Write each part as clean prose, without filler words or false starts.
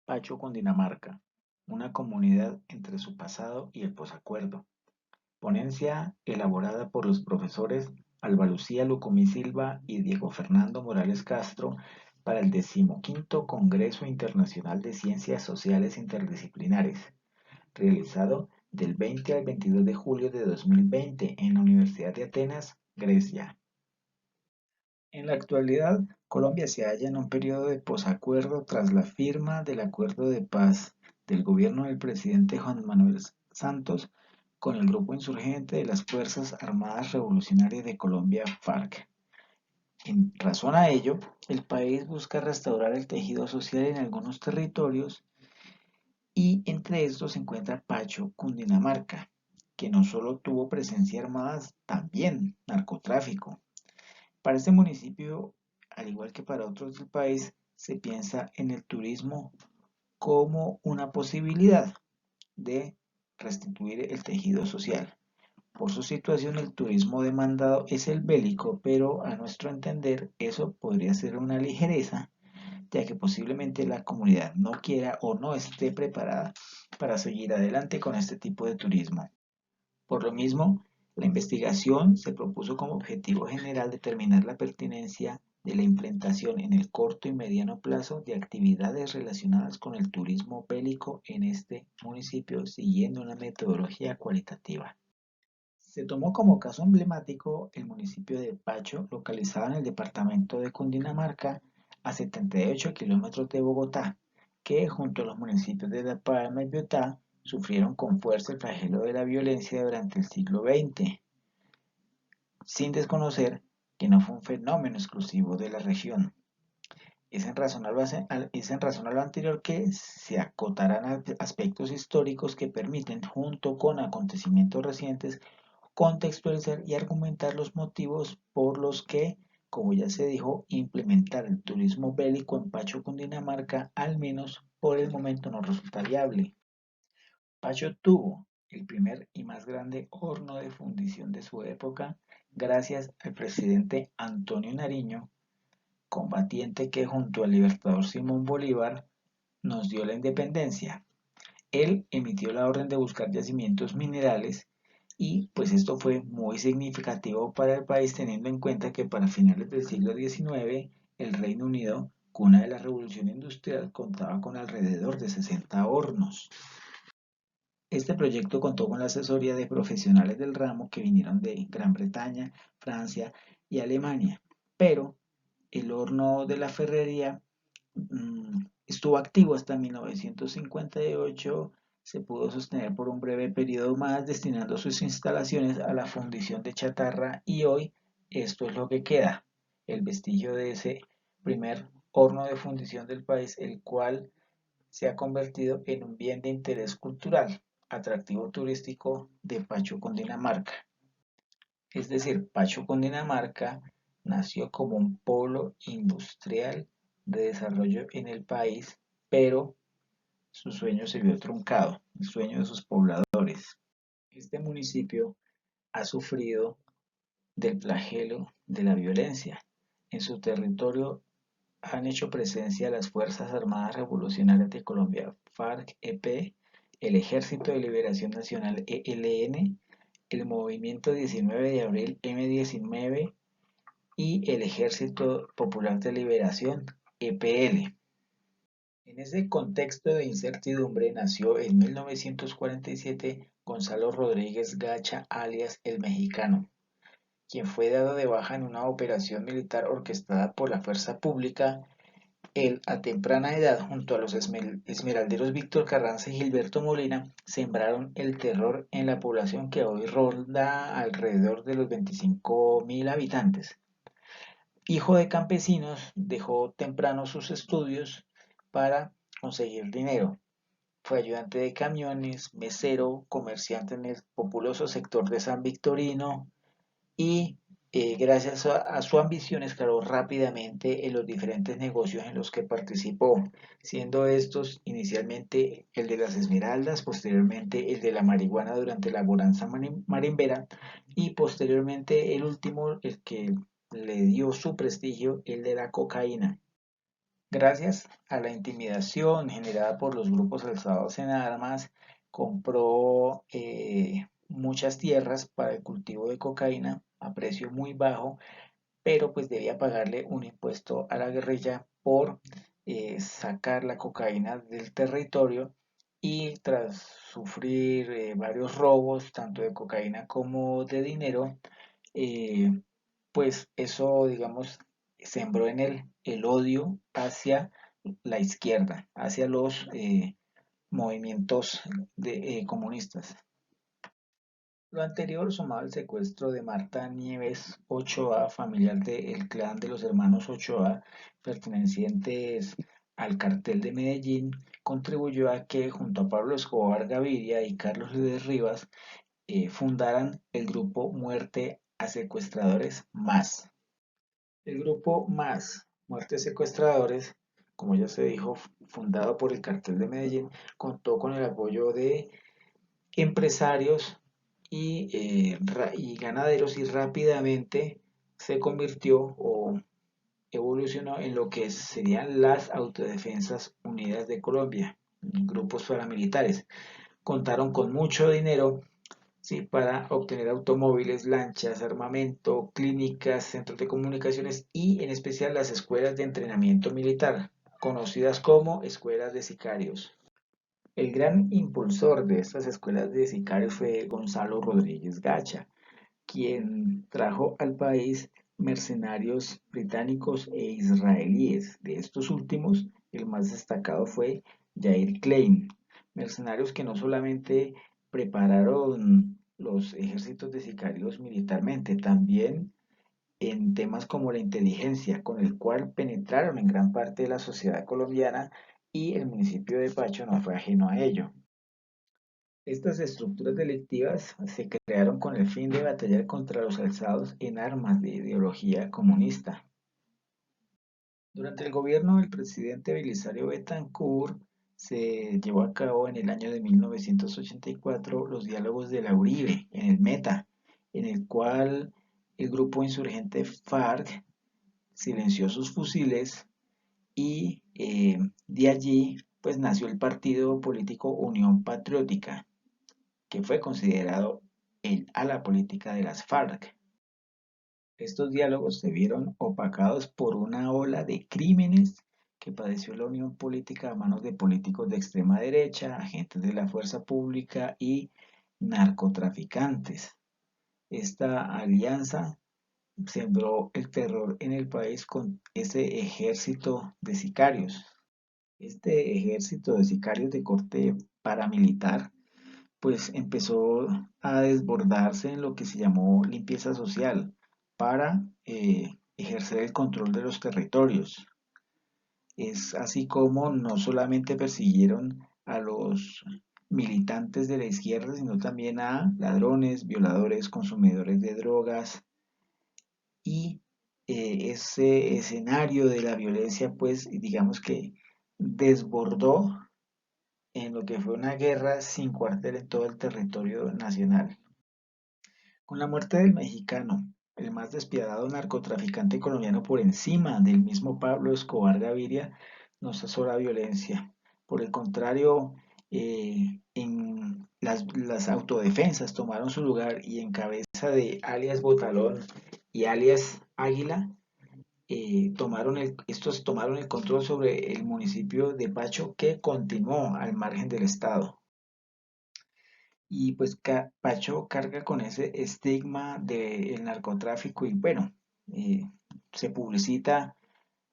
Pacho, Cundinamarca, una comunidad entre su pasado y el posacuerdo. Ponencia elaborada por los profesores Alba Lucía Lucumí Silva y Diego Fernando Morales Castro para el 15º Congreso Internacional de Ciencias Sociales Interdisciplinares, realizado del 20 al 22 de julio de 2020 en la Universidad de Atenas, Grecia. En la actualidad, Colombia se halla en un periodo de posacuerdo tras la firma del acuerdo de paz del gobierno del presidente Juan Manuel Santos con el grupo insurgente de las Fuerzas Armadas Revolucionarias de Colombia, FARC. En razón a ello, el país busca restaurar el tejido social en algunos territorios y entre estos se encuentra Pacho, Cundinamarca, que no solo tuvo presencia armada, también narcotráfico. Para este municipio, al igual que para otros del país, se piensa en el turismo como una posibilidad de restituir el tejido social. Por su situación, el turismo demandado es el bélico, pero a nuestro entender eso podría ser una ligereza, ya que posiblemente la comunidad no quiera o no esté preparada para seguir adelante con este tipo de turismo. Por lo mismo, la investigación se propuso como objetivo general determinar la pertinencia de la implementación en el corto y mediano plazo de actividades relacionadas con el turismo bélico en este municipio, siguiendo una metodología cualitativa. Se tomó como caso emblemático el municipio de Pacho, localizado en el departamento de Cundinamarca, a 78 kilómetros de Bogotá, que junto a los municipios de La Palma y Biotá sufrieron con fuerza el flagelo de la violencia durante el siglo XX, sin desconocer que no fue un fenómeno exclusivo de la región. Es en razón a lo anterior que se acotarán aspectos históricos que permiten, junto con acontecimientos recientes, contextualizar y argumentar los motivos por los que, como ya se dijo, implementar el turismo bélico en Pacho, Cundinamarca, al menos por el momento no resulta viable. Pacho tuvo el primer y más grande horno de fundición de su época gracias al presidente Antonio Nariño, combatiente que junto al libertador Simón Bolívar nos dio la independencia. Él emitió la orden de buscar yacimientos minerales y pues esto fue muy significativo para el país teniendo en cuenta que para finales del siglo XIX el Reino Unido, cuna de la revolución industrial, contaba con alrededor de 60 hornos. Este proyecto contó con la asesoría de profesionales del ramo que vinieron de Gran Bretaña, Francia y Alemania, pero el horno de la ferrería estuvo activo hasta 1958, se pudo sostener por un breve periodo más destinando sus instalaciones a la fundición de chatarra y hoy esto es lo que queda, el vestigio de ese primer horno de fundición del país, el cual se ha convertido en un bien de interés cultural, atractivo turístico de Pacho, Cundinamarca. Es decir, Pacho, Cundinamarca nació como un polo industrial de desarrollo en el país, pero su sueño se vio truncado, el sueño de sus pobladores. Este municipio ha sufrido del flagelo de la violencia. En su territorio han hecho presencia las Fuerzas Armadas Revolucionarias de Colombia, FARC-EP, el Ejército de Liberación Nacional ELN, el Movimiento 19 de Abril M19 y el Ejército Popular de Liberación EPL. En ese contexto de incertidumbre nació en 1947 Gonzalo Rodríguez Gacha, alias El Mexicano, quien fue dado de baja en una operación militar orquestada por la Fuerza Pública. Él, a temprana edad, junto a los esmeralderos Víctor Carranza y Gilberto Molina, sembraron el terror en la población que hoy ronda alrededor de los 25.000 habitantes. Hijo de campesinos, dejó temprano sus estudios para conseguir dinero. Fue ayudante de camiones, mesero, comerciante en el populoso sector de San Victorino y gracias a su ambición escaló rápidamente en los diferentes negocios en los que participó, siendo estos inicialmente el de las esmeraldas, posteriormente el de la marihuana durante la bonanza marimbera y posteriormente el último, el que le dio su prestigio, el de la cocaína. Gracias a la intimidación generada por los grupos alzados en armas, compró muchas tierras para el cultivo de cocaína a precio muy bajo, pero pues debía pagarle un impuesto a la guerrilla por sacar la cocaína del territorio y tras sufrir varios robos, tanto de cocaína como de dinero, eh, pues eso, digamos, sembró en él el odio hacia la izquierda, hacia los movimientos comunistas. Lo anterior sumado al secuestro de Marta Nieves Ochoa, familiar del clan de los hermanos Ochoa, pertenecientes al cartel de Medellín, contribuyó a que junto a Pablo Escobar Gaviria y Carlos Luis Rivas fundaran el grupo Muerte a Secuestradores Más. El grupo Más, Muerte a Secuestradores, como ya se dijo, fundado por el cartel de Medellín, contó con el apoyo de empresarios y ganaderos y rápidamente se convirtió o evolucionó en lo que serían las Autodefensas Unidas de Colombia, grupos paramilitares. Contaron con mucho dinero, sí, para obtener automóviles, lanchas, armamento, clínicas, centros de comunicaciones y en especial las escuelas de entrenamiento militar, conocidas como escuelas de sicarios. El gran impulsor de estas escuelas de sicarios fue Gonzalo Rodríguez Gacha, quien trajo al país mercenarios británicos e israelíes. De estos últimos, el más destacado fue Jair Klein, mercenarios que no solamente prepararon los ejércitos de sicarios militarmente, también en temas como la inteligencia, con el cual penetraron en gran parte de la sociedad colombiana y el municipio de Pacho no fue ajeno a ello. Estas estructuras delictivas se crearon con el fin de batallar contra los alzados en armas de ideología comunista. Durante el gobierno del presidente Belisario Betancourt se llevó a cabo en el año de 1984 los diálogos de la Uribe en el Meta, en el cual el grupo insurgente FARC silenció sus fusiles y de allí pues nació el partido político Unión Patriótica, que fue considerado el ala política de las FARC. Estos diálogos se vieron opacados por una ola de crímenes que padeció la unión política a manos de políticos de extrema derecha, agentes de la fuerza pública y narcotraficantes. Esta alianza sembró el terror en el país con ese ejército de sicarios. Este ejército de sicarios de corte paramilitar pues empezó a desbordarse en lo que se llamó limpieza social para ejercer el control de los territorios. Es así como no solamente persiguieron a los militantes de la izquierda, sino también a ladrones, violadores, consumidores de drogas y ese escenario de la violencia, pues digamos que desbordó en lo que fue una guerra sin cuartel en todo el territorio nacional. Con la muerte del mexicano, el más despiadado narcotraficante colombiano por encima del mismo Pablo Escobar Gaviria, no cesó la violencia. Por el contrario, las autodefensas tomaron su lugar y en cabeza de alias Botalón y alias Águila, estos tomaron el control sobre el municipio de Pacho que continuó al margen del Estado. Y pues Pacho carga con ese estigma del narcotráfico y bueno, eh, se publicita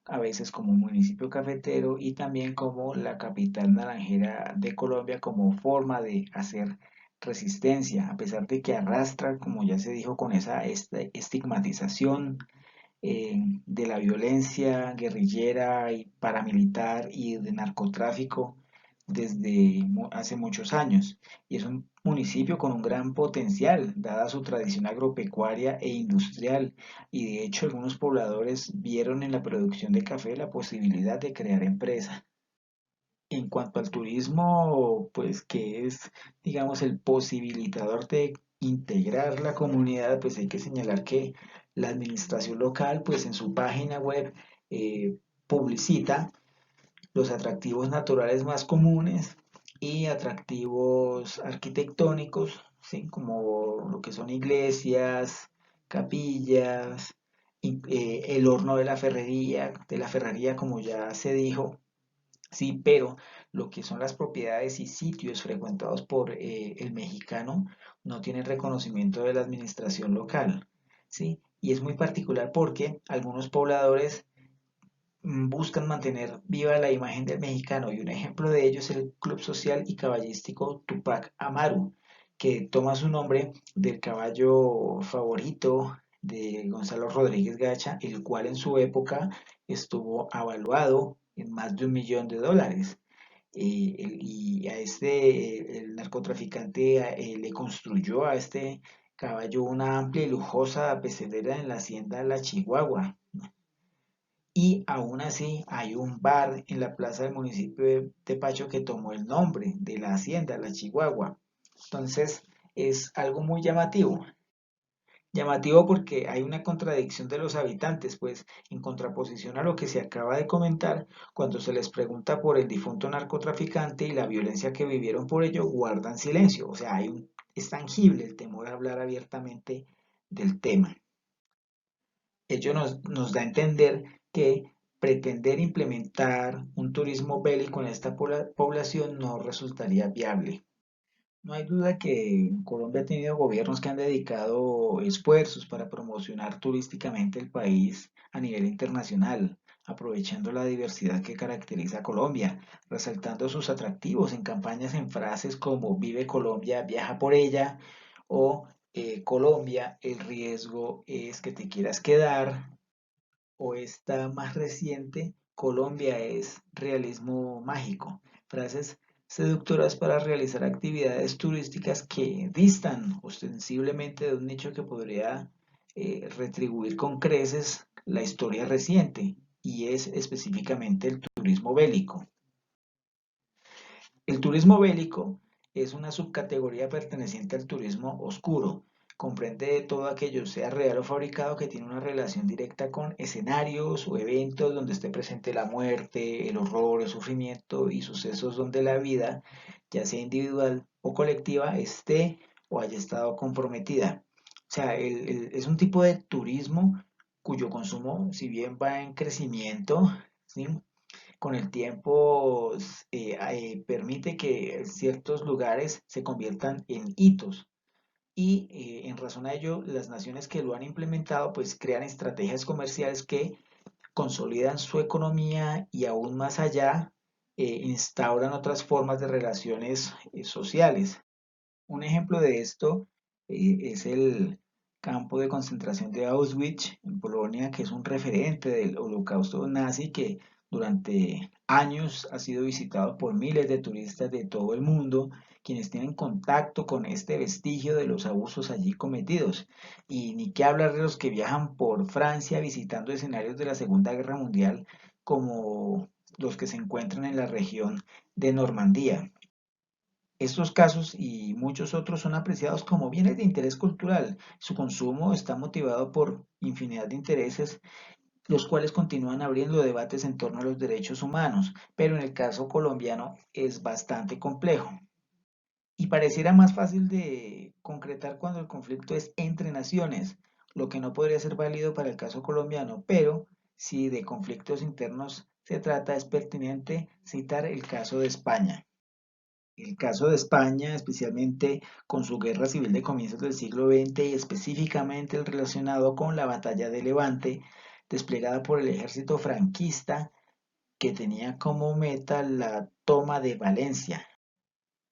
a veces como un municipio cafetero y también como la capital naranjera de Colombia como forma de hacer resistencia, a pesar de que arrastra, como ya se dijo, con esa estigmatización de la violencia guerrillera y paramilitar y de narcotráfico desde hace muchos años. Y es un municipio con un gran potencial, dada su tradición agropecuaria e industrial. Y de hecho algunos pobladores vieron en la producción de café la posibilidad de crear empresa. En cuanto al turismo, pues que es, digamos, el posibilitador de integrar la comunidad, pues hay que señalar que la administración local, pues en su página web publicita los atractivos naturales más comunes y atractivos arquitectónicos, ¿sí? Como lo que son iglesias, capillas, el horno de la ferrería, como ya se dijo, sí, pero lo que son las propiedades y sitios frecuentados por el mexicano no tienen reconocimiento de la administración local, ¿sí? Y es muy particular porque algunos pobladores buscan mantener viva la imagen del mexicano y un ejemplo de ello es el Club Social y Caballístico Tupac Amaru, que toma su nombre del caballo favorito de Gonzalo Rodríguez Gacha, el cual en su época estuvo avaluado en más de $1.000.000. Y a el narcotraficante le construyó a este caballo una amplia y lujosa pecelera en la hacienda La Chihuahua, y aún así hay un bar en la plaza del municipio de Tepacho que tomó el nombre de la hacienda, la Chihuahua. Entonces es algo muy llamativo. Llamativo porque hay una contradicción de los habitantes, pues en contraposición a lo que se acaba de comentar, cuando se les pregunta por el difunto narcotraficante y la violencia que vivieron por ello, guardan silencio. O sea, es tangible el temor a hablar abiertamente del tema. Ello nos da a entender que pretender implementar un turismo bélico en esta población no resultaría viable. No hay duda que Colombia ha tenido gobiernos que han dedicado esfuerzos para promocionar turísticamente el país a nivel internacional, aprovechando la diversidad que caracteriza a Colombia, resaltando sus atractivos en campañas en frases como Vive Colombia, viaja por ella o Colombia, el riesgo es que te quieras quedar, o esta más reciente, Colombia es realismo mágico. Frases seductoras para realizar actividades turísticas que distan ostensiblemente de un nicho que podría retribuir con creces la historia reciente, y es específicamente el turismo bélico. El turismo bélico es una subcategoría perteneciente al turismo oscuro. Comprende todo aquello, sea real o fabricado, que tiene una relación directa con escenarios o eventos donde esté presente la muerte, el horror, el sufrimiento y sucesos donde la vida, ya sea individual o colectiva, esté o haya estado comprometida. O sea, es un tipo de turismo cuyo consumo, si bien va en crecimiento, ¿sí? Con el tiempo permite que ciertos lugares se conviertan en hitos y en razón a ello las naciones que lo han implementado pues crean estrategias comerciales que consolidan su economía y aún más allá instauran otras formas de relaciones sociales. Un ejemplo de esto es el campo de concentración de Auschwitz en Polonia, que es un referente del holocausto nazi que durante años ha sido visitado por miles de turistas de todo el mundo, quienes tienen contacto con este vestigio de los abusos allí cometidos. Y ni qué hablar de los que viajan por Francia visitando escenarios de la Segunda Guerra Mundial, como los que se encuentran en la región de Normandía. Estos casos y muchos otros son apreciados como bienes de interés cultural. Su consumo está motivado por infinidad de intereses, los cuales continúan abriendo debates en torno a los derechos humanos, pero en el caso colombiano es bastante complejo. Y pareciera más fácil de concretar cuando el conflicto es entre naciones, lo que no podría ser válido para el caso colombiano, pero si de conflictos internos se trata, es pertinente citar el caso de España. El caso de España, especialmente con su guerra civil de comienzos del siglo XX y específicamente el relacionado con la batalla de Levante, desplegada por el ejército franquista que tenía como meta la toma de Valencia.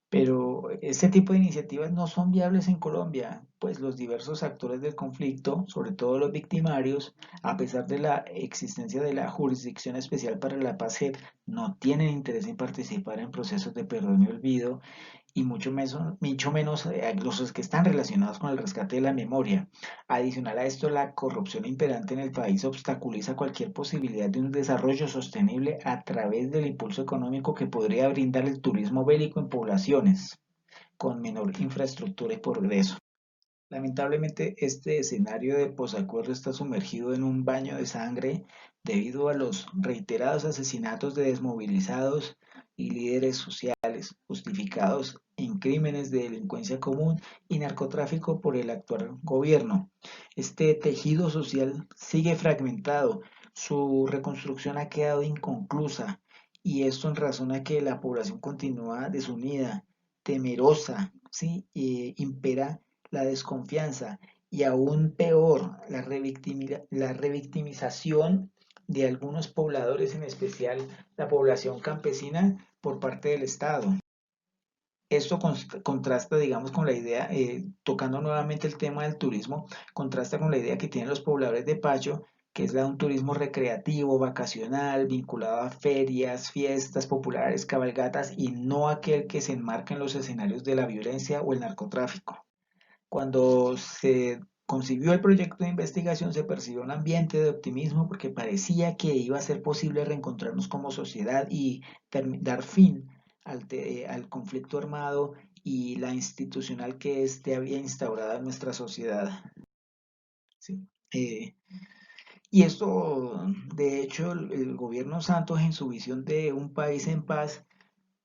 Pero este tipo de iniciativas no son viables en Colombia, pues los diversos actores del conflicto, sobre todo los victimarios, a pesar de la existencia de la Jurisdicción Especial para la Paz, JEP, no tienen interés en participar en procesos de perdón y olvido, y mucho menos los que están relacionados con el rescate de la memoria. Adicional a esto, la corrupción imperante en el país obstaculiza cualquier posibilidad de un desarrollo sostenible a través del impulso económico que podría brindar el turismo bélico en poblaciones con menor infraestructura y progreso. Lamentablemente, este escenario de posacuerdo está sumergido en un baño de sangre debido a los reiterados asesinatos de desmovilizados y líderes sociales, justificados en crímenes de delincuencia común y narcotráfico por el actual gobierno. Este tejido social sigue fragmentado, su reconstrucción ha quedado inconclusa y esto en razón a que la población continúa desunida, temerosa, ¿sí? Impera la desconfianza y aún peor, la revictimización de algunos pobladores, en especial la población campesina, por parte del Estado. Esto contrasta, digamos, con la idea, tocando nuevamente el tema del turismo, contrasta con la idea que tienen los pobladores de Pacho, que es la de un turismo recreativo, vacacional, vinculado a ferias, fiestas populares, cabalgatas, y no aquel que se enmarca en los escenarios de la violencia o el narcotráfico. Cuando se concibió el proyecto de investigación se percibió un ambiente de optimismo porque parecía que iba a ser posible reencontrarnos como sociedad y dar fin al conflicto armado y la institucional que éste había instaurado en nuestra sociedad. ¿Sí? Y esto, de hecho, el gobierno Santos en su visión de un país en paz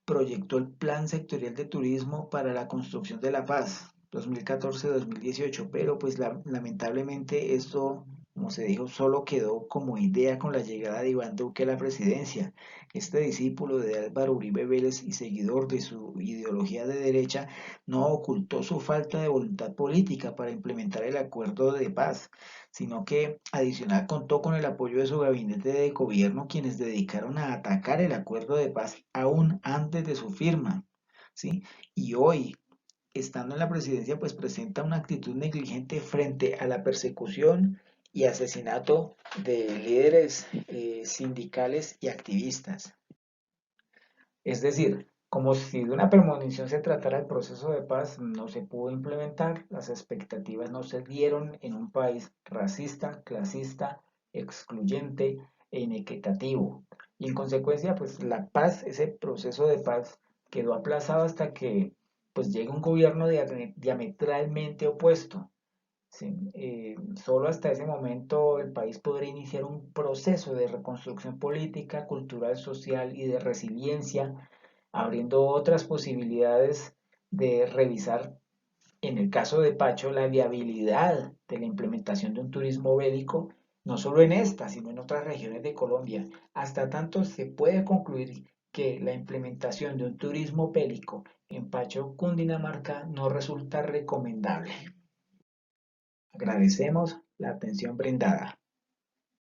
proyectó el Plan Sectorial de Turismo para la Construcción de la Paz 2014-2018, pero pues lamentablemente esto, como se dijo, solo quedó como idea con la llegada de Iván Duque a la presidencia. Este discípulo de Álvaro Uribe Vélez y seguidor de su ideología de derecha no ocultó su falta de voluntad política para implementar el acuerdo de paz, sino que adicional contó con el apoyo de su gabinete de gobierno, quienes dedicaron a atacar el acuerdo de paz aún antes de su firma, ¿sí? Y hoy, estando en la presidencia, pues presenta una actitud negligente frente a la persecución y asesinato de líderes sindicales y activistas. Es decir, como si de una premonición se tratara, el proceso de paz no se pudo implementar, las expectativas no se dieron en un país racista, clasista, excluyente e inequitativo. Y en consecuencia, pues la paz, ese proceso de paz quedó aplazado hasta que pues llegue un gobierno diametralmente opuesto. Sí, solo hasta ese momento el país podría iniciar un proceso de reconstrucción política, cultural, social y de resiliencia, abriendo otras posibilidades de revisar, en el caso de Pacho, la viabilidad de la implementación de un turismo bélico, no solo en esta, sino en otras regiones de Colombia, hasta tanto se puede concluir que la implementación de un turismo bélico en Pacho, Cundinamarca, no resulta recomendable. Agradecemos la atención brindada.